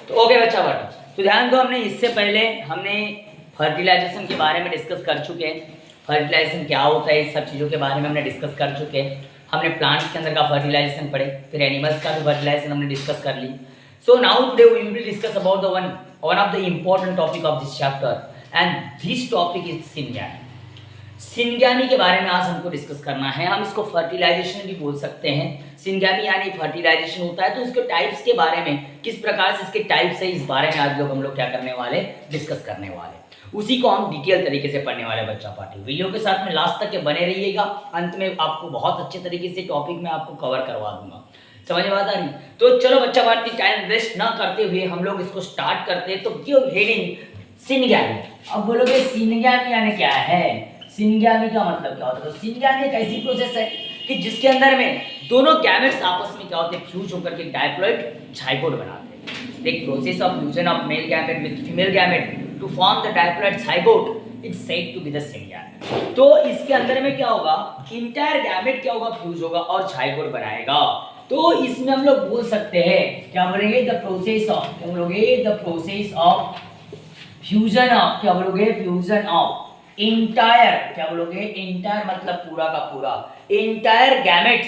तो ओके बच्चा बट तो ध्यान दो, हमने इससे पहले हमने फर्टिलाइजेशन के बारे में डिस्कस कर चुके हैं। फर्टिलाइजेशन क्या होता है, इस सब चीज़ों के बारे में हमने डिस्कस कर चुके हैं। हमने प्लांट्स के अंदर का फर्टिलाइजेशन पढ़े, फिर एनिमल्स का भी फर्टिलाइजेशन हमने डिस्कस कर ली। So now today we will discuss about the one of the important topic of this chapter and this topic is syngamy. Syngamy के बारे में आज हमको डिस्कस करना है। हम इसको फर्टिलाइजेशन भी बोल सकते हैं। सिनगैनी यानी फर्टिलाइजेशन होता है, तो इसके टाइप्स के बारे में, किस प्रकार से इसके टाइप्स है, इस बारे में आज हम लोग क्या करने वाले, डिस्कस करने वाले। उसी को हम डिटेल तरीके से पढ़ने वाले बच्चा पार्टी। वीडियो के साथ में लास्ट तक के बने रहिएगा, अंत में आपको बहुत अच्छे तरीके से टॉपिक में आपको कवर करवा दूंगा। समझ में बात आ रही? तो चलो बच्चा पार्टी, टाइम वेस्ट ना करते हुए हम लोग इसको स्टार्ट करते हैं। तो क्यों हेडिंग सिनगैनी। अब बोलोगे सिनगैनी यानी क्या है, सिनगैनी का मतलब क्या होता है? तो सिनगैनी एक ऐसी प्रोसेस है कि जिसके अंदर में दोनों गैमेट्स आपस में क्या होते हैं, फ्यूज होकर के डायप्लॉइड झाइगोट बनाते हैं। The process of fusion of male gamete with female gamete to form the diploid zygote is said to be the syngamy. तो इसके अंदर में क्या होगा, इंटायर गैमेट क्या होगा, फ्यूज होगा और झाइगोट बनाएगा। तो इसमें हम लोग बोल सकते हैं, क्या बोलेंगे, द प्रोसेस ऑफ, क्या बोलोगे, the process of fusion of, क्या बोलोगे, फ्यूजन ऑफ इंटायर, क्या बोलोगे, इंटायर मतलब पूरा का पूरा, entire gametes,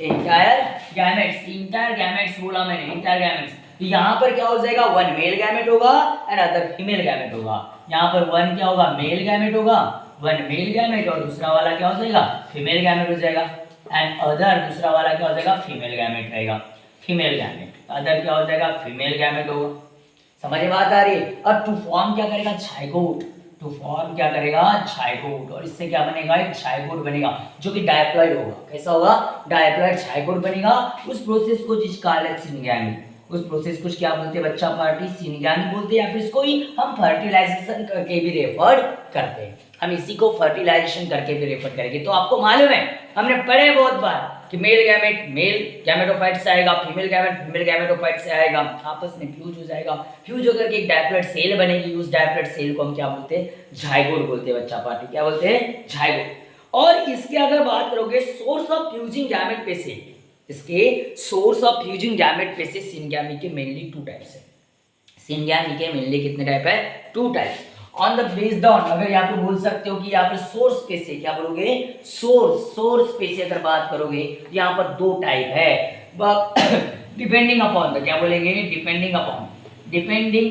entire gametes, entire gametes बोला मैंने, इंटायर गैमेट्स। तो यहाँ पर क्या हो जाएगा, वन मेल गैमेट होगा एंड अदर फीमेल गैमेट होगा। यहाँ पर वन क्या होगा, मेल गैमेट होगा, वन मेल गैमेट, और दूसरा वाला क्या हो जाएगा, फीमेल गैमेट हो जाएगा। एंड अदर दूसरा वाला क्या हो जाएगा, फीमेल गैमेट रहेगा, फीमेल गैमेट। अदर क्या हो जाएगा, फीमेल गैमेट होगा। समझ में बात आ रही है? अब टू फॉर्म क्या करेगा, झाइगोट, टू फॉर्म क्या करेगा, झाइगोट, और इससे क्या बनेगा, एक झाइगोट बनेगा जो कि डायप्लॉइड होगा। कैसा होगा, डायप्लॉइड झाइगोट बनेगा। उस प्रोसेस को जिस कहा सिनगैनी, उस प्रोसेस को क्या बोलते हैं बच्चा पार्टी, सिनगैनी बोलते हैं, या फिर इसको ही हम फर्टिलाइजेशन करके भी रेफर करते हैं। हम इसी को फर्टिलाइजेशन करके भी रेफर करेंगे। तो आपको मालूम है, हमने पढ़े बहुत बार कि मेल गैमेट मेल गैमेटोफाइट से आएगा, फीमेल गैमेट फीमेल गैमेटोफाइट से आएगा, आपस में फ्यूज हो जाएगा, फ्यूज होकर के एक डायप्लॉइड सेल बनेगी। उस डायप्लॉइड सेल को हम क्या बोलते हैं, झाइगोट बोलते हैं बच्चा पार्टी। क्या बोलते हैं, झाइगोट। और इसके अगर बात करोगे सोर्स ऑफ फ्यूजिंग गैमेट पे से, इसके सोर्स ऑफ फ्यूजिंग गैमेट पे से सिनगैनी के मेनली टू टाइप्स है। सिनगैनी के मेनली कितने टाइप है, two types. On the based on, अगर यहाँ पे बोल सकते हो कि यहाँ पे सोर्स पे से, क्या बोलोगे, सोर्स पे से अगर बात करोगे, यहाँ पर दो टाइप है। डिपेंडिंग अपॉन, तो क्या बोलेंगे, depending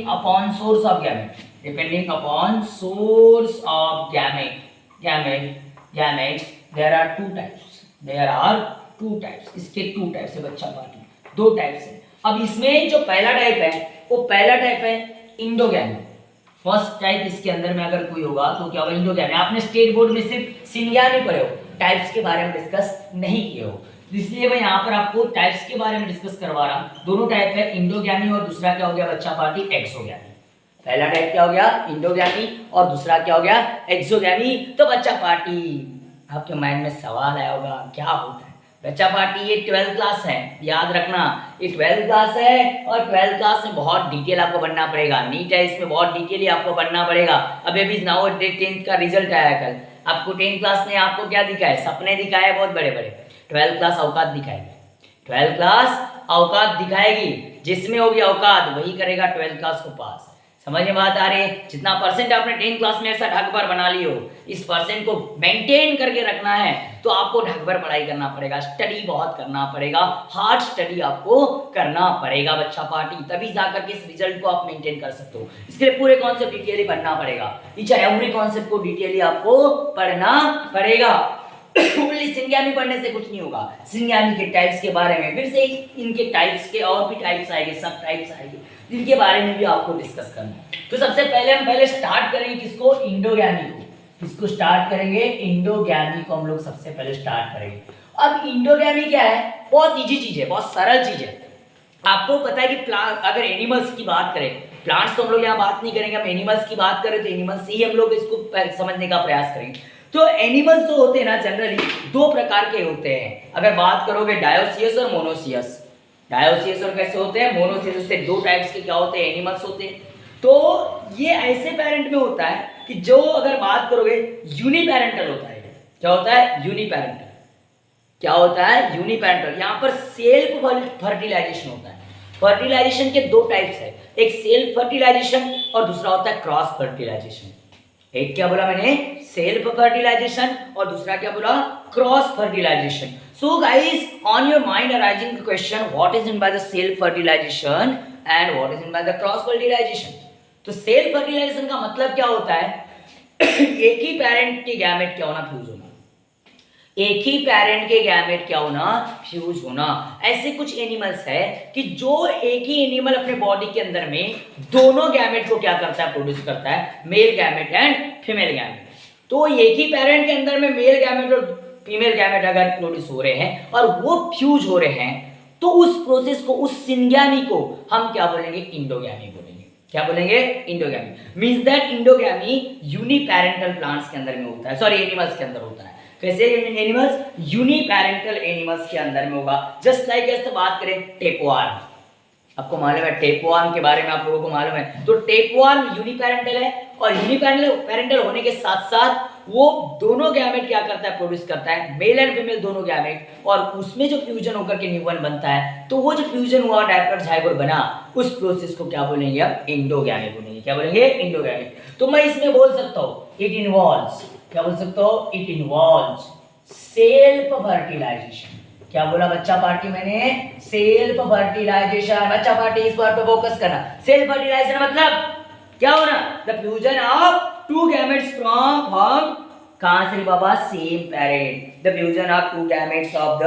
upon source of gamete, depending upon source of gametes there are two types, इसके टू टाइप्स है बच्चा पार्टी, दो टाइप्स है। अब इसमें जो पहला टाइप है, वो पहला टाइप है इंडोगैमी। फर्स्ट टाइप इसके अंदर में अगर कोई होगा तो क्या होगा, इंडोगैमी। आपने स्टेट बोर्ड में सिर्फ सिनगैनी पढ़े हो, टाइप्स के बारे में डिस्कस नहीं किए हो, इसलिए मैं यहाँ पर आपको टाइप्स के बारे में डिस्कस करवा रहा हूँ। दोनों टाइप है, इंडोगैमी और दूसरा क्या हो गया बच्चा पार्टी, एक्सोगैमी। पहला टाइप क्या हो गया, इंडोगैमी, और दूसरा क्या हो गया, एक्सोगैमी। तो बच्चा पार्टी आपके माइंड में सवाल आया होगा, क्या होता है बच्चा पार्टी, ये 12th क्लास है, याद रखना ये 12th क्लास है, और 12th क्लास में बहुत डिटेल आपको बनना पड़ेगा। नीट है, इसमें बहुत डिटेल ही आपको बनना पड़ेगा। अभी अभी नाउ 10th का रिजल्ट आया कल, आपको 10th क्लास ने आपको क्या दिखाए, सपने दिखाए बहुत बड़े बड़े। 12th क्लास औकात दिखाएगी, 12th क्लास औकात दिखाएगी, जिसमें होगी औकात वही करेगा 12th क्लास को पास। समझ में बात आ रही है? जितना परसेंट आपने 10th क्लास में ऐसा ढकभर बना लियो, इस परसेंट को मेंटेन करके रखना है तो आपको ढकभर पढ़ाई करना पड़ेगा, स्टडी बहुत करना पड़ेगा, हार्ड स्टडी आपको करना पड़ेगा बच्चा पार्टी, तभी जाकर के इस रिजल्ट को आप मेंटेन कर सकते हो। इसके लिए पूरे कॉन्सेप्ट डिटेयली पढ़ना पड़ेगा, ईच एंड एवरी कॉन्सेप्ट को डिटेयली आपको पढ़ना पड़ेगा। ओनली सिनगैनी पढ़ने से कुछ नहीं होगा। सिनगैनी के टाइप्स के बारे में फिर से इनके टाइप्स के और भी टाइप्स आएंगे, सब टाइप्स आएंगे, जिनके बारे में भी आपको डिस्कस करना है। तो सबसे पहले हम स्टार्ट करेंगे किसको, इंडोगैमी को। किसको स्टार्ट करेंगे, इंडोगैमी को हम लोग सबसे पहले स्टार्ट करेंगे। अब इंडोगैमी क्या है, बहुत इजी चीज है, बहुत सरल चीज है। आपको पता है कि प्लांट, अगर एनिमल्स की बात करें, प्लांट्स तो हम लोग यहाँ बात नहीं करेंगे, हम एनिमल्स की बात करें तो एनिमल्स से ही हम लोग इसको समझने का प्रयास करेंगे। तो एनिमल्स जो होते हैं ना, जनरली दो प्रकार के होते हैं। अगर बात करोगे डायोसियस और मोनोसियस, डायोसियस और कैसे होते हैं, मोनोसियस से दो टाइप्स के क्या होते हैं, एनिमल्स होते हैं। तो ये ऐसे पेरेंट में होता है कि जो अगर बात करोगे यूनिपेरेंटल होता है। क्या होता है, यूनिपेरेंटल। क्या होता है, यूनिपेरेंटल। यहाँ पर सेल्फ फर्टिलाइजेशन होता है। फर्टिलाइजेशन के दो टाइप्स है, एक सेल्फ फर्टिलाइजेशन और दूसरा होता है क्रॉस फर्टिलाइजेशन। एक क्या बोला मैंने, सेल्फ फर्टिलाइजेशन, और दूसरा क्या बोला, cross fertilization. So guys, on your mind arising the question, what is mean by the self fertilization and what is mean by the cross fertilization. तो सेल्फ फर्टिलाइजेशन का मतलब क्या होता है, एक ही पेरेंट के गैमेट क्या होना, फ्यूज होना, एक ही पेरेंट के गैमेट क्या होना, फ्यूज होना। ऐसे कुछ एनिमल्स है कि जो एक ही एनिमल अपने बॉडी के अंदर में दोनों गैमेट को क्या करता है, प्रोड्यूस करता है, male gamete and female gamete. तो एक ही पेरेंट के अंदर में मेल गैमेट और फीमेल गैमेट अगर प्रोड्यूस हो रहे हैं और वो फ्यूज हो रहे हैं, तो उस प्रोसेस को, उस सिंगैमी को हम क्या बोलेंगे, इंडोगैमी बोलेंगे। क्या बोलेंगे, इंडोगैमी। मींस दैट इंडोगैमी यूनिपेरेंटल प्लांट्स के अंदर में होता है, सॉरी एनिमल्स के अंदर होता है। कैसे एनिमल्स, यूनिपेरेंटल एनिमल्स के अंदर में होगा। जस्ट लाइक ऐसे बात करें टेपवार्म, आपको मालूम है टेपवार्म के बारे में, आप लोगों को मालूम है। तो टेपवार्म यूनिपेरेंटल है और यूनिपेरेंटल होने के साथ साथ वो दोनों गैमेट क्या करता है, प्रोड्यूस करता है, मेल एंड फीमेल दोनों गैमेट, और उसमें जो फ्यूजन होकर के न्यूबॉर्न बनता है, तो वो जो फ्यूजन हुआ डायप्लॉइड जाइगोट बना, उस प्रोसेस को क्या बोलेंगे, अब इंडोगैमी बोलेंगे। क्या बोलेंगे, इंडोगैमी। तो मैं इसमें बोल सकता हूँ इट इन्वॉल्व्स, क्या बोल सकता हूँ, इट इन्वॉल्व्स सेल्फ फर्टिलाइजेशन। क्या बोला बच्चा पार्टी मैंने, सेल्फ फर्टिलाइजेशन। बच्चा पार्टी इस बात पे फोकस करना। सेल्फ फर्टिलाइजेशन मतलब क्या होना, the fusion of two gametes from कहां से बाबा, same parent, the fusion of two gametes of the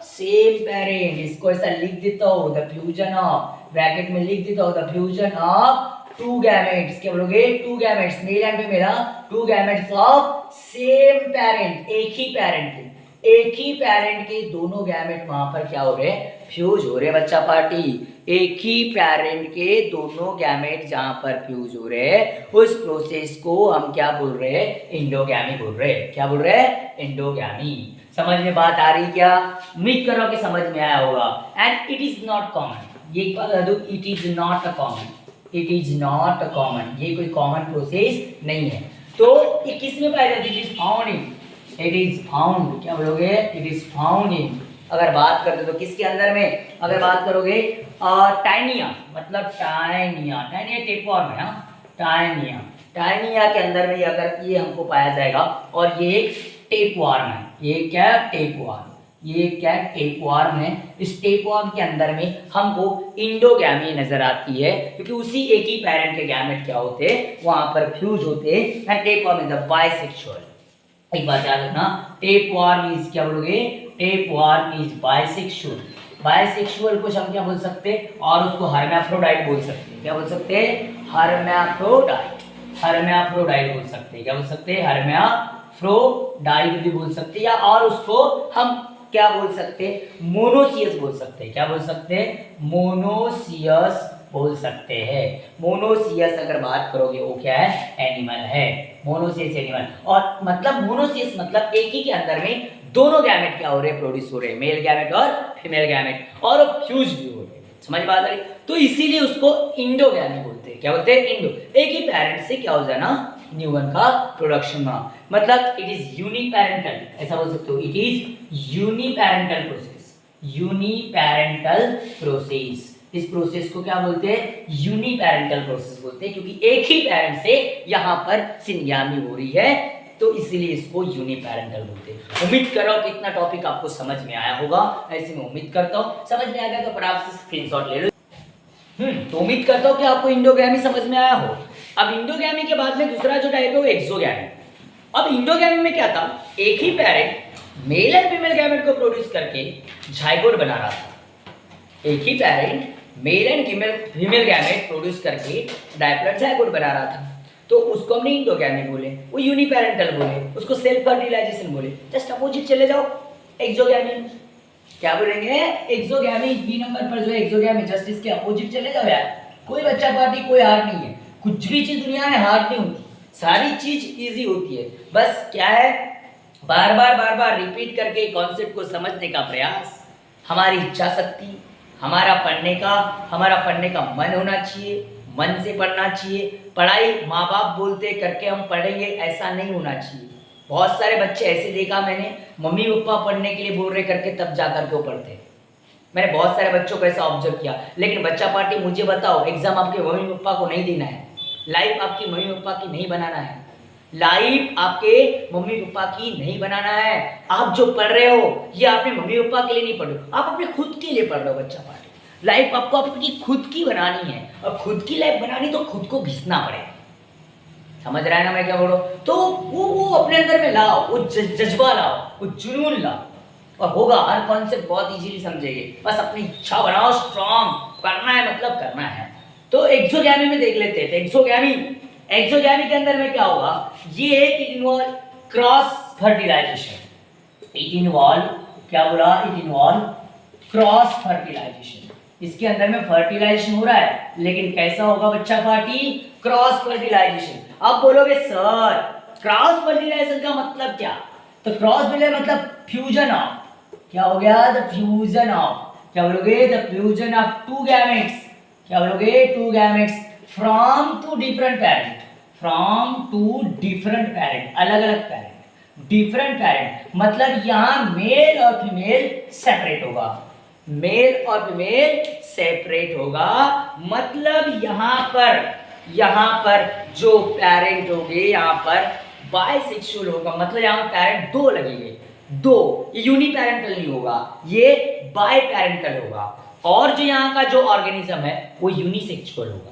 same parent. इसको ऐसा लिख देता हूं, द फ्यूजन ऑफ, ब्रैकेट में लिख देता हूं, the fusion of two gametes, क्या बोलोगे, two gametes, mail and female, to gametes of same parent, एक ही पेरेंट के, एक ही पेरेंट के दोनों गैमेट वहां पर क्या हो रहे हैं, फ्यूज हो रहे हैं। बच्चा पार्टी, एक ही पेरेंट के दोनों गैमेट जहां पर फ्यूज हो रहे हैं, उस प्रोसेस को हम क्या बोल रहे हैं, इंडोगैमी बोल रहे हैं। क्या बोल रहे हैं, इंडोगैमी। समझ में बात आ रही क्या, उम्मीद करो कि समझ में आया होगा। And it is not common, ये बता दो, it is not a common, it is not a common, ये कोई कॉमन प्रोसेस नहीं है। तो ये किस में पाया जाता है, it is found in, it is found, क्या बोलोगे, इट इज फाउंड इन। अगर बात करते तो किसके अंदर में, अगर बात करोगे टाइनिया, मतलब टाइनिया, टाइनिया टेपवार्म है ना, टाइनिया, टाइनिया के अंदर में अगर ये हमको पाया जाएगा, और ये एक टेपवार्म है, ये क्या है, टेपवार्म, ये क्या टेपवार्म है। इस टेपवार्म के अंदर में हमको इंडोगैमी नजर आती है, क्योंकि उसी एक ही पेरेंट के गैमेट क्या होते हैं, वहां पर फ्यूज होते हैं। And tapeworm is a bisexual. एक बात याद रखना, टेपवार्म इज, क्या बोलोगे, टेपवार्म इज बाइसेक्सुअल। बाइसेक्सुअल को हम क्या बोल सकते हैं, और उसको हर्मैफ्रोडाइट बोल सकते हैं। क्या बोल सकते हैं, हर्मैफ्रोडाइट, हर्मैफ्रोडाइट बोल सकते हैं। क्या बोल सकते हैं, हर्मैफ्रोडाइट भी बोल सकते हैं, या और उसको हम क्या बोल सकते हैं, मोनोसियस बोल सकते हैं। क्या बोल सकते हैं, मोनोसियस बोल सकते हैं। मोनोसियस अगर बात करोगे वो क्या है, एनिमल है, मोनोसियस एनिमल। और मतलब मोनोसियस मतलब एक ही के अंदर में दोनों गैमेट क्या हो रहे हैं, प्रोड्यूस हो रहे हैं, मेल गैमेट और फीमेल गैमेट, और फ्यूज भी हो रहे हैं। समझ बात आ रही, तो इसीलिए उसको इंडोगैमी बोलते हैं। क्या बोलते हैं, इंडो, एक ही पेरेंट से क्या हो जाना, न्यूबॉर्न का प्रोडक्शन में। मतलब इट इज यूनिपेरेंटल, ऐसा बोल सकते हो, it is uniparental process, uniparental process. इस प्रोसेस को क्या बोलते हैं, यूनिपेरेंटल प्रोसेस बोलते हैं, क्योंकि एक ही पेरेंट से यहाँ पर सिंगैमी हो रही है, तो इसीलिए इसको यूनिपेरेंटल बोलते हैं। उम्मीद कर रहा हूँ कि इतना टॉपिक आपको समझ में आया होगा, ऐसे मैं उम्मीद करता हूँ। समझ में आ गया तो फटाफट से स्क्रीनशॉट ले लो। तो उम्मीद करता हूँ कि आपको इंडोगैमी समझ में आया हो। अब इंडोगैमी के बाद में दूसरा जो टाइप है वो एक्सोगैमी। अब इंडोगैमी में क्या था, एक ही parent male and female gamete को प्रोड्यूस करके जाइगोट बना रहा था। एक ही parent male and female gamete produce करके डायप्लॉइड जाइगोट बना रहा था, तो उसको हमने इंडोगैमी बोले, वो यूनिपेरेंटल बोले, उसको सेल्फ फर्टिलाइजेशन बोले। जस्ट अपोजिट चले जाओ, एक्सोगैमी, क्या बोलेंगे, एक्सोगैमी। बी नंबर पर जो है एक्सोगैमी, जस्ट इसके अपोजिट चले जाओ यार। कोई बच्चा पार्टी कोई हार्ड नहीं है, कुछ भी चीज दुनिया में हार्ड नहीं होती, सारी चीज इजी होती है। बस क्या है, बार बार रिपीट करके कॉन्सेप्ट को समझने का प्रयास, हमारी इच्छा शक्ति, हमारा पढ़ने का मन होना चाहिए, मन से पढ़ना चाहिए। पढ़ाई माँ बाप बोलते करके हम पढ़ेंगे ऐसा नहीं होना चाहिए। बहुत सारे बच्चे ऐसे देखा मैंने, मम्मी पापा पढ़ने के लिए बोल रहे करके तब जा कर के वो पढ़ते, मैंने बहुत सारे बच्चों को ऐसा ऑब्जर्व किया। लेकिन बच्चा पार्टी मुझे बताओ, एग्जाम आपके मम्मी पापा को नहीं देना है, लाइफ आपकी मम्मी पापा की नहीं बनाना है, लाइफ आपके मम्मी पापा की नहीं बनाना है। आप जो पढ़ रहे हो ये आपने मम्मी पापा के लिए नहीं पढ़ रहे हो, आप अपने खुद के लिए पढ़ रहे हो। बच्चा पार्टी लाइफ आपको अपनी खुद की बनानी है, और खुद की लाइफ बनानी तो खुद को घिसना पड़ेगा। समझ रहा है ना मैं क्या बोल रहा हूँ? तो वो अपने अंदर में लाओ, वो जज्बा लाओ, वो जुनून लाओ, और होगा। हर कॉन्सेप्ट बहुत इजीली समझेंगे। बस अपनी इच्छा बनाओ स्ट्रांग, करना है मतलब करना है। तो एक्सोगैमी में देख लेते हैं। एक्सोगैमी के अंदर में क्या होगा, ये है कि involve cross fertilization. It involve क्या बोला, इट इन्वॉल्व क्रॉस फर्टिलाइजेशन। इसके अंदर में फर्टिलाइजेशन हो रहा है, लेकिन कैसा होगा बच्चा पार्टी, क्रॉस फर्टिलाइजेशन। आप बोलोगे सर क्रॉस फर्टिलाइजेशन का मतलब क्या, तो क्रॉस फर्टिलाइजेशन मतलब फ्यूजन ऑफ, क्या हो गया, द फ्यूजन ऑफ, क्या बोलोगे, the fusion of two gametes, क्या बोलोगे, two gametes from two different parent, from two different parent, अलग अलग पेरेंट, डिफरेंट पेरेंट। मतलब यहाँ मेल और फीमेल सेपरेट होगा, मेल और फीमेल सेपरेट होगा। मतलब यहाँ पर जो पेरेंट होंगे यहाँ पर बाइसेक्सुअल होगा। मतलब यहाँ पेरेंट दो लगेंगे, दो, ये यूनिपेरेंटल नहीं होगा, ये बाय पेरेंटल होगा। और जो यहाँ का जो ऑर्गेनिज्म है वो यूनिसेक्सुअल होगा।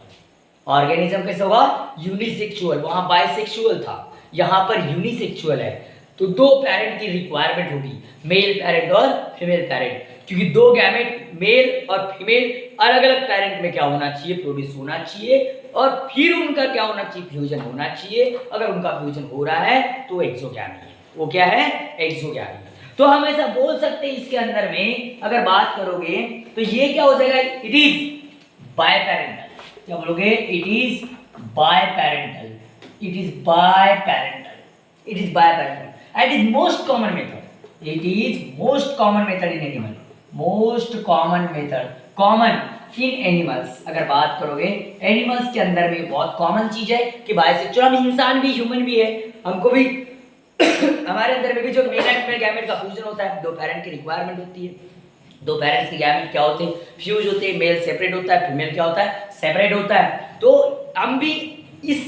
ऑर्गेनिज्म कैसे होगा, यूनिसेक्सुअल। वहां बाइसेक्सुअल था, यहाँ पर यूनिसेक्सुअल है। तो दो पेरेंट की रिक्वायरमेंट होगी, मेल पेरेंट और फीमेल पेरेंट, क्योंकि दो गैमेट मेल और फीमेल अलग अलग पेरेंट में क्या होना चाहिए, प्रोड्यूस होना चाहिए, और फिर उनका क्या होना चाहिए, फ्यूजन होना चाहिए। अगर उनका फ्यूजन हो रहा है तो एक्सोगैमी है। वो क्या है, एक्सोगैमी। तो हम ऐसा बोल सकते हैं इसके अंदर में अगर बात करोगे तो ये क्या हो जाएगा, इट इज बायपेरेंटल। क्या बोलोगे, it is biparental, it is biparental, it is biparental and is most common method. It is most common method in animal, most common method, common in animals. अगर बात करोगे एनिमल्स के अंदर में बहुत common चीज है कि बाइसेक्सुअल, हम इंसान भी, ह्यूमन भी है, हमको भी हमारे अंदर में भी जो मेल एंड फीमेल गैमेट का फ्यूजन होता है, दो पेरेंट की रिक्वायरमेंट होती है। दो पेरेंट्स के गैमेट क्या होते हैं, फ्यूज होते हैं। मेल सेपरेट होता है, फीमेल क्या होता है, सेपरेट होता है। तो हम भी इस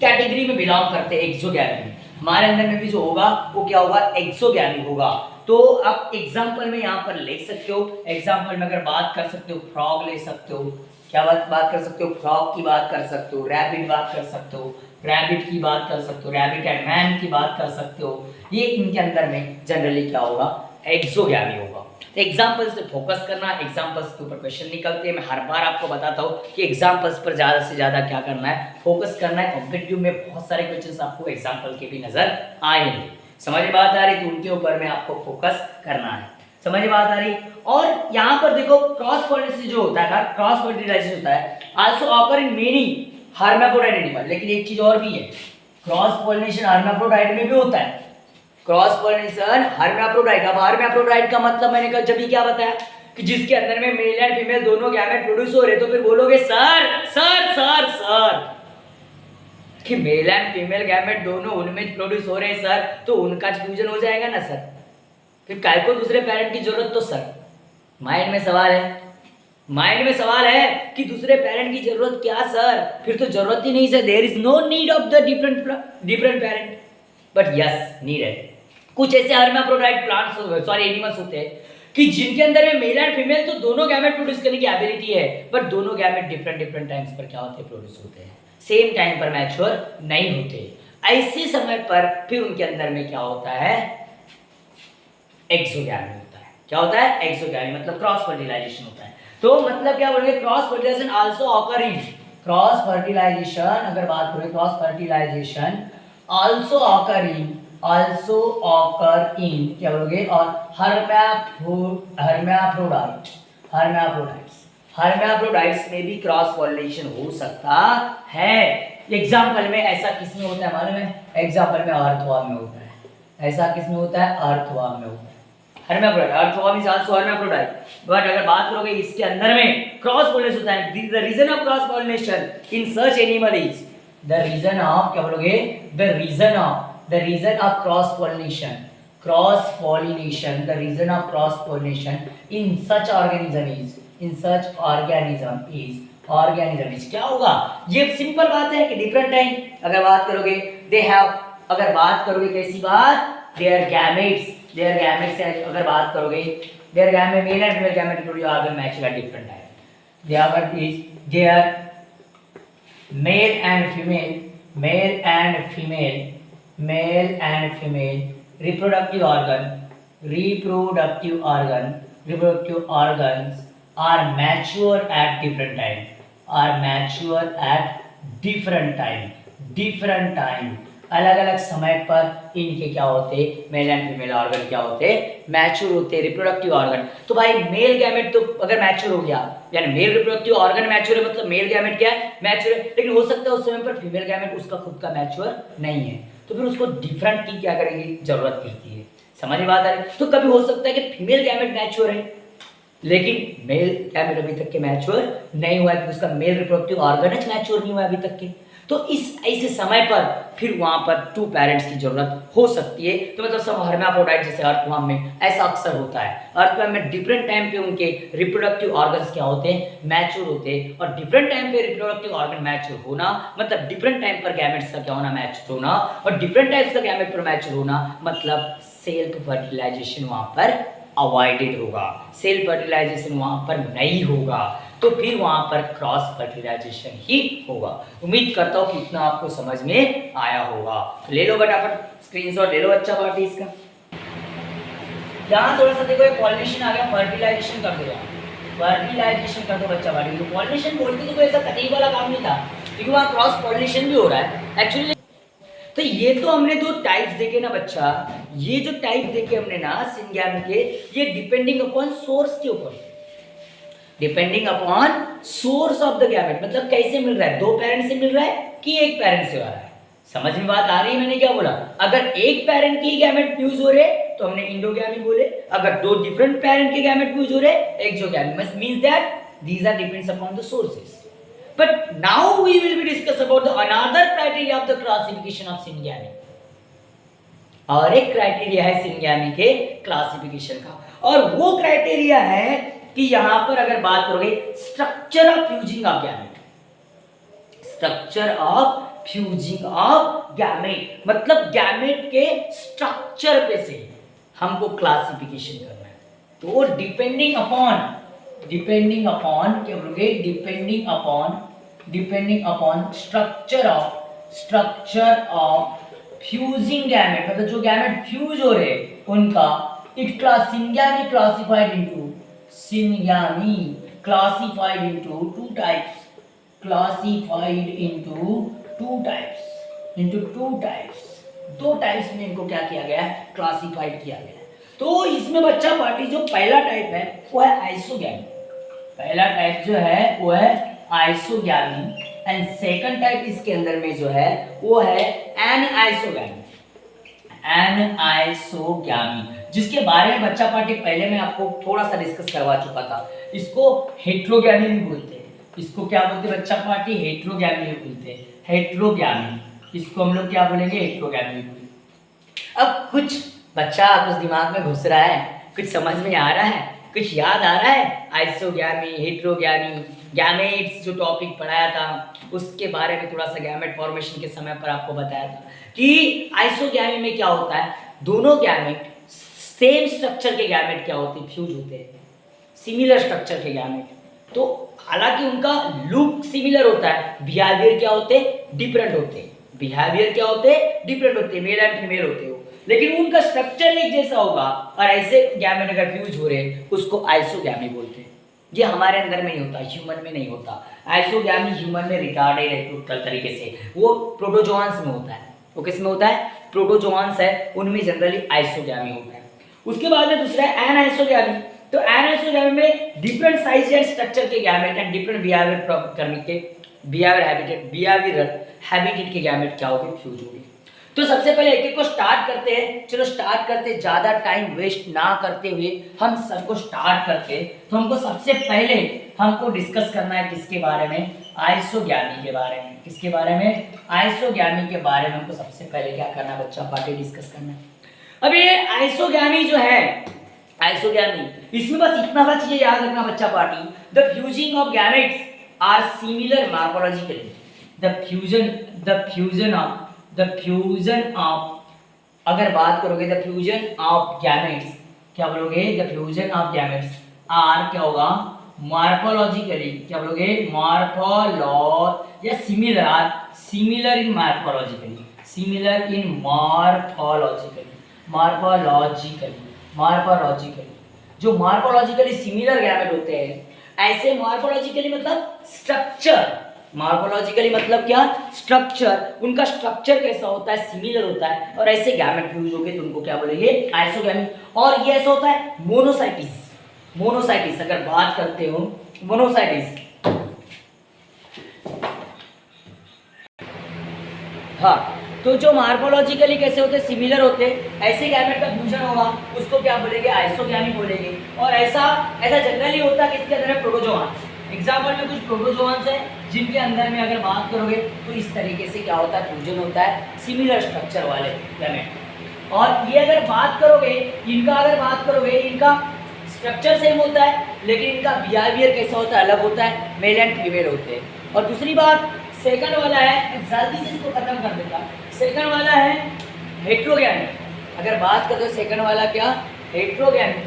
कैटेगरी में बिलोंग करते हैं, एक्सोगैमी। हमारे अंदर में भी जो होगा वो क्या होगा, एक्सोगैमी होगा। तो आप एग्जाम्पल में यहाँ पर ले सकते हो। एग्जाम्पल में अगर बात कर सकते हो, फ्रॉग ले सकते हो, क्या बात कर सकते हो, फ्रॉग की बात कर सकते हो, रैबिट बात कर सकते हो, रैबिट की बात कर सकते हो, रैबिट एंड मैन की बात कर सकते हो। ये इनके अंदर में जनरली क्या होगा, एक्सोगैमी होगा। तो एग्जाम्पल्स पे फोकस करना, एग्जाम्पल्स के ऊपर क्वेश्चन निकलते हैं। मैं हर बार आपको बताता हूँ कि एग्जाम्पल्स पर ज़्यादा से ज़्यादा क्या करना है, फोकस करना है। कॉम्पिटिटिव में बहुत सारे क्वेश्चंस आपको एग्जाम्पल के भी नजर आएंगे। समझ में बात आ रही, तो उनके ऊपर में आपको फोकस करना है। समझ में बात आ रही। और यहाँ पर देखो क्रॉस पॉलिनेशन जो होता है, क्रॉस फर्टिलाइजेशन होता है, also occur in many hermaphrodite animal. लेकिन एक चीज और भी है, क्रॉस पॉलिनेशन हर्माफ्रोडाइट में भी होता है। क्रॉस पॉलिनेशन हर्माफ्रोडाइट, अब हर्माफ्रोडाइट का मतलब मैंने कल जब भी क्या बताया कि जिसके अंदर में मेल एंड फीमेल दोनों गैमेट प्रोड्यूस हो रहे, तो फिर बोलोगे सर सर सर सर कि मेल एंड फीमेल गैमेट दोनों उनमें प्रोड्यूस हो रहे हैं सर, तो उनका फ्यूजन हो जाएगा ना सर, फिर काय को दूसरे पेरेंट की जरूरत। तो सर माइंड में सवाल है, माइंड में सवाल है कि दूसरे पेरेंट की जरूरत क्या सर, फिर तो जरूरत ही नहीं sir, there is no need of the different parent, but yes needed. कुछ ऐसे हर्माफ्रोडाइट प्लांट्स सॉरी एनिमल्स होते हैं कि जिनके अंदर में मेल एंड फीमेल तो दोनों गैमेट प्रोड्यूस करने की एबिलिटी है, बट दोनों गैमेट डिफरेंट टाइम्स पर क्या होते हैं, प्रोड्यूस होते हैं, सेम टाइम पर मैच्योर नहीं होते। ऐसे समय पर फिर उनके अंदर में क्या होता है, एक्सोगैमी होता है। क्या होता है, एक्सोगैमी, मतलब क्रॉस फर्टिलाइजेशन होता है। तो मतलब क्या बोलेंगे, cross fertilization also occur in, cross fertilization अगर बात करें, cross fertilization also occur in, also occur in क्या बोलोगे, और हर्माफ्रोडाइट, हर्माफ्रोडाइट्स में भी क्रॉस पॉलिनेशन हो सकता है। एग्जाम्पल में ऐसा किसमें होता है मालूम है, एग्जाम्पल में अर्थवर्म में होता है। ऐसा किसमें होता है, अर्थवर्म में होता है। Hermaphrodite, earthworm is also hermaphrodite, but अगर बात करोगे इसके अंदर में क्रॉस पॉलिनेशन होता है। The reason of cross pollination in such animal is, the reason of क्या बोलोगे, the reason of cross cross pollination, the reason of cross pollination in such organism is क्या होगा? ये सिंपल बात है कि डिफरेंट टाइम अगर बात करोगे दे हैव, अगर बात करोगे कैसी बात, देयर गैमेट्स से अगर बात करोगे there gamete male and female gamete reproductive organ match at different time, there male and female reproductive organs are mature at different time अलग अलग समय पर इनके क्या होते, मेल एंड फीमेल ऑर्गन क्या होते, मैच्योर होते, रिप्रोडक्टिव ऑर्गन। तो भाई मेल गैमेट तो अगर मैच्योर हो गया यानी मेल रिप्रोडक्टिव ऑर्गन मैच्योर है, मतलब मेल गैमेट क्या है, मैच्योर है, लेकिन हो सकता है उस समय पर फीमेल गैमेट उसका खुद का मैच्योर नहीं है, तो फिर उसको डिफरेंट की क्या करेंगे, जरूरत गिरती है। समझ में बात आ रही? तो कभी हो सकता है कि फीमेल गैमेट मैच्योर है लेकिन मेल गैमेट अभी तक के मैच्योर नहीं हुआ है, क्योंकि उसका मेल रिप्रोडक्टिव ऑर्गन मैच्योर नहीं हुआ अभी तक के। तो इस ऐसे समय पर फिर वहां पर टू पेरेंट्स की जरूरत हो सकती है। तो मतलब सब हर्माफ्रोडाइट जैसे अर्थवर्म में ऐसा अक्सर होता है, अर्थवर्म में डिफरेंट टाइम पे उनके रिप्रोडक्टिव ऑर्गन्स क्या होते हैं, मैच्योर होते हैं, और डिफरेंट टाइम पे रिप्रोडक्टिव ऑर्गन मैच्योर होना मतलब डिफरेंट टाइम पर गैमेट्स का क्या होना, मैच्योर होना, और डिफरेंट टाइप्स का गैमेट पर मैच्योर होना मतलब सेल्फ फर्टिलाइजेशन वहां पर अवॉइडेड होगा, सेल्फ फर्टिलाइजेशन वहां पर नहीं होगा, तो फिर वहां पर क्रॉस फर्टिलाइजेशन ही होगा। उम्मीद करता हूँ कि इतना आपको समझ में आया होगा। तो ले लो फटाफट स्क्रीनशॉट ले लो, अच्छा पार्ट इसका। यहाँ थोड़ा सा देखो ये पॉलिनेशन आ गया, फर्टिलाइजेशन कर दो, फर्टिलाइजेशन कर दो बच्चा पार्टी। तो पॉलिनेशन बोलते तो कोई ऐसा तकलीफ वाला काम नहीं था, क्योंकि वहाँ क्रॉस पॉलिनेशन भी हो रहा है एक्चुअली। तो ये तो हमने दो टाइप्स देखे ना बच्चा, ये जो टाइप देखे हमने ना सिंगैमी के, ये डिपेंडिंग अपॉन सोर्स के ऊपर, depending upon source of the gamete, मतलब कैसे मिल रहा है, दो पेरेंट से मिल रहा है कि एक पेरेंट से आ रहा है। समझ में बात आ रही है? मैंने क्या बोला, अगर एक पेरेंट के गैमेट फ्यूज हो रहे तो हमने इंडोगैमी बोले, अगर दो डिफरेंट पेरेंट के गैमेट फ्यूज हो रहे exogamy, means that these are depends upon the sources. But now we will be discuss about the another criteria of the classification of syngamy. और एक क्राइटेरिया है सिंगैमी के क्लासिफिकेशन का, और वो क्राइटेरिया है कि यहां पर अगर बात करोगे structure of fusing of gamete, structure of fusing of gamete मतलब गैमेट के स्ट्रक्चर पे से हमको क्लासिफिकेशन करना है। तो डिपेंडिंग अपॉन क्या बोलोगे, depending upon structure of fusing gamete, मतलब जो गैमेट फ्यूज हो रहे उनका, it syngamy classified into two types, दो टाइप्स में इनको क्या किया गया है, क्लासिफाइड किया गया है। तो इसमें बच्चा पार्टी जो पहला टाइप है वो है आइसोगैमी, पहला टाइप जो है वो है आइसोगैमी, एंड सेकंड टाइप इसके अंदर में जो है वो है एनाइसोगैमी, जिसके बारे में बच्चा पार्टी पहले मैं आपको थोड़ा सा डिस्कस करवा चुका था। इसको हेट्रोगैमी भी बोलते हैं, इसको क्या बोलते हैं बच्चा पार्टी, हेट्रोगैमी भी बोलते हैं, हेट्रोगैमी, इसको हम लोग क्या बोलेंगे, हेट्रोगैमी। अब कुछ बच्चा कुछ दिमाग में घुस रहा है, कुछ समझ में आ रहा है, कुछ याद आ रहा है, आइसोगैमी, हेट्रोगैमी, गैमेट्स जो टॉपिक पढ़ाया था उसके बारे में थोड़ा सा गैमेट फॉर्मेशन के समय पर आपको बताया था कि आइसोगैमी में क्या होता है, दोनों गैमेट सेम स्ट्रक्चर के गैमेट क्या होते हैं, फ्यूज होते हैं, सिमिलर स्ट्रक्चर के गैमेट। तो हालांकि उनका लुक सिमिलर होता है, बिहेवियर क्या होते हैं, डिफरेंट होते हैं, बिहेवियर क्या होते हैं, डिफरेंट होते हैं, मेल एंड फीमेल होते हो, लेकिन उनका स्ट्रक्चर एक जैसा होगा, और ऐसे गैमेट अगर फ्यूज हो रहे उसको आइसोगैमी बोलते हैं। ये हमारे अंदर में नहीं होता, ह्यूमन में नहीं होता। आइसोगैमी ह्यूमन में रिटार्डेड है टोटल तरीके से, वो प्रोटोजोआंस में होता है। वो किस में होता है, प्रोटोजोआंस है उनमें जनरली आइसोगैमी होता है। उसके बाद में दूसरा है एनाइसोगैमी। तो एनाइसोगैमी में डिफरेंट साइज एंड स्ट्रक्चर के गैमेट एंड डिफरेंट बिहेवियर करने के बिहेवियरल हैबिटेट के गैमेट क्या होंगे, फ्यूज होंगे। तो सबसे पहले एक एक को स्टार्ट करते हैं, चलो स्टार्ट करते, ज्यादा टाइम वेस्ट ना करते हुए हम सबको स्टार्ट करते। तो हमको सबसे पहले हमको डिस्कस करना है किसके बारे में, आइसोगैमी के बारे में। किसके बारे में, आइसोगैमी के बारे में हमको सबसे पहले क्या करना है बच्चा पार्टी, डिस्कस करना है। अब ये आइसोगैमी जो है, आइसोगैमी, इसमें बस इतना सा चीजें याद रखना बच्चा party, the fusing of gametes are similar morphologically, the fusion of अगर बात करोगे द फ्यूजन ऑफ गैमेट्स, क्या बोलोगे, the fusion of gametes are क्या होगा, मॉर्फोलॉजिकली, क्या बोलोगे, मॉर्फोलॉजी या similar, similar in morphologically, similar in morphologically, morphologically जो मॉर्फोलॉजिकली सिमिलर गैमेट होते हैं, ऐसे मॉर्फोलॉजिकली मतलब स्ट्रक्चर, मॉर्फोलॉजिकली मतलब क्या, स्ट्रक्चर, उनका स्ट्रक्चर कैसा होता है, सिमिलर होता है, और ऐसे गैमेट फ्यूज हो गए तो उनको क्या बोलेंगे, आइसोगैमी। और ये ऐसा होता है मोनोसाइटिस, मोनोसाइटिस अगर बात करते हो, मोनोसाइटिस, हाँ, तो जो मॉर्फोलॉजिकली कैसे होते, सिमिलर होते, ऐसे गैमेट का फ्यूजन होगा उसको क्या बोलेंगे, आइसोगैमी बोलेंगे। और ऐसा जनरली होता है किसके अंदर है, प्रोटोजोआंस। एग्जाम्पल में कुछ प्रोटोजोआंस है जिनके अंदर में अगर बात करोगे तो इस तरीके से क्या होता है, फ्यूजन होता है सिमिलर स्ट्रक्चर वाले गैमेट। और ये अगर बात करोगे, इनका अगर बात करोगे, इनका स्ट्रक्चर सेम होता है लेकिन इनका बिहेवियर कैसा होता है, अलग होता है, मेल एंड फीमेल होते हैं। और दूसरी बात सेकंड वाला है, जल्दी से इसको खत्म कर देता, सेकंड वाला है हेट्रोगैमी। अगर बात करें तो सेकंड वाला क्या, हेट्रोगैमी।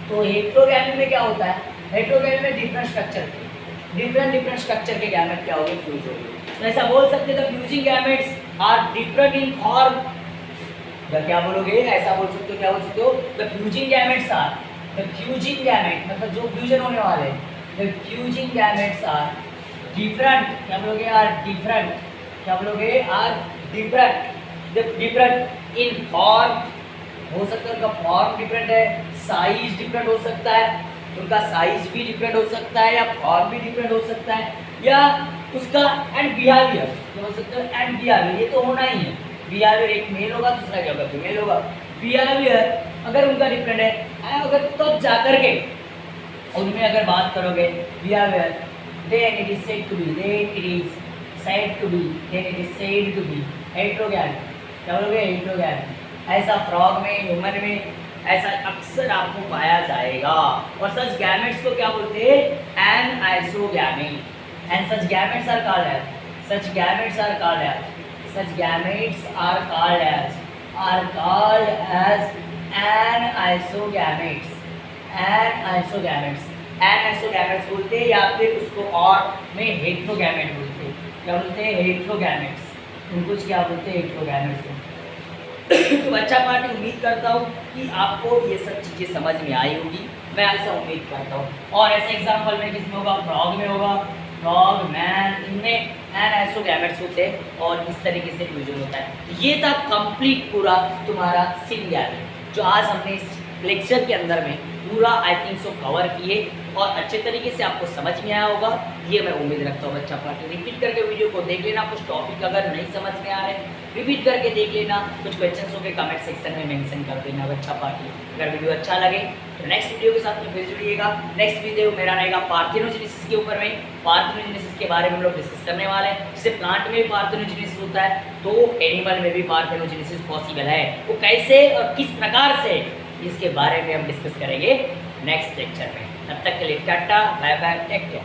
तो हेट्रोगैमी में क्या होता है, हेट्रोगैमी में डिफरेंट स्ट्रक्चर के गैमेट क्या होंगे, फ्यूज होंगे। तो ऐसा बोल सकते हैं the fusing gametes are different in form, क्या बोलोगे, ऐसा बोल सकते हो, क्या बोल सकते हो, the fusing gametes are, the fusing gamete मतलब जो फ्यूजन होने वाले, the fusing gametes are different, क्या बोलोगे, आर डिफरेंट, क्या बोलोगे, आर डिफरेंट इन फॉर्म, हो सकता है उनका फॉर्म डिफरेंट है, साइज डिफरेंट हो सकता है, उनका साइज भी डिफरेंट हो सकता है, या फॉर्म भी डिफरेंट हो सकता है, या उसका एंड बिहेवियर, क्या हो सकता है, एंड बिहेवियर, ये तो होना ही है, बिहेवियर एक मेल होगा दूसरा क्या होगा, फीमेल होगा। बिहेवियर अगर उनका डिफरेंट है, अगर तब जाकर के उनमें अगर बात करोगे behaviour, then it is said to be, then it is said to be, then it is said to be heterogamy, क्या बोलोगे, heterogamy। ऐसा फ्रॉग में, ह्यूमन में ऐसा अक्सर आपको पाया जाएगा। और सच गैमेट्स को क्या बोलते हैं, anisogamy, and such gametes are called as, such gametes are called as, such gametes are called as anisogametes, anisogametes, anisogametes बोलते हैं, या फिर उसको और में हेट्रोगैमेट बोलते हैं, क्या बोलते हैं, हेट्रोगैमेट्स, उनको क्या बोलते हैं, हेट्रोगैमेट्स। तो बच्चा पार्टी उम्मीद करता हूँ कि आपको ये सब चीज़ें समझ में आई होगी, मैं ऐसा उम्मीद करता हूँ। और ऐसे एग्जाम्पल में किसमें होगा, फ्रॉग में होगा, फ्रॉग, मैन, इनमें एन आइसोगैमेट्स होते हैं और इस तरीके से फ्यूजन होता है। ये था कंप्लीट पूरा तुम्हारा सिंगुलैरिटी जो आज हमने इस लेक्चर के अंदर में पूरा आई थिंक सो कवर किए और अच्छे तरीके से आपको समझ में आया होगा, ये मैं उम्मीद रखता हूँ। बच्चा पार्टी रिपीट करके वीडियो को देख लेना, कुछ टॉपिक अगर नहीं समझ में आ रहे रिपीट करके देख लेना, कुछ क्वेश्चंस हो के कमेंट सेक्शन में मेंशन कर देना बच्चा पार्टी। अगर वीडियो अच्छा लगे तो नेक्स्ट वीडियो के साथ में फिर जुड़िएगा। नेक्स्ट वीडियो मेरा रहेगा पार्थेनोजेनेसिस के ऊपर में, पार्थेनोजेनेसिस के बारे में हम लोग डिस्कस करने वाले हैं। जैसे प्लांट में भी पार्थेनोजेनेसिस होता है तो एनिमल में भी पार्थेनोजेनेसिस पॉसिबल है, वो कैसे और किस प्रकार से, इसके बारे में हम डिस्कस करेंगे नेक्स्ट लेक्चर में। तब तक के लिए tata bye bye, take care.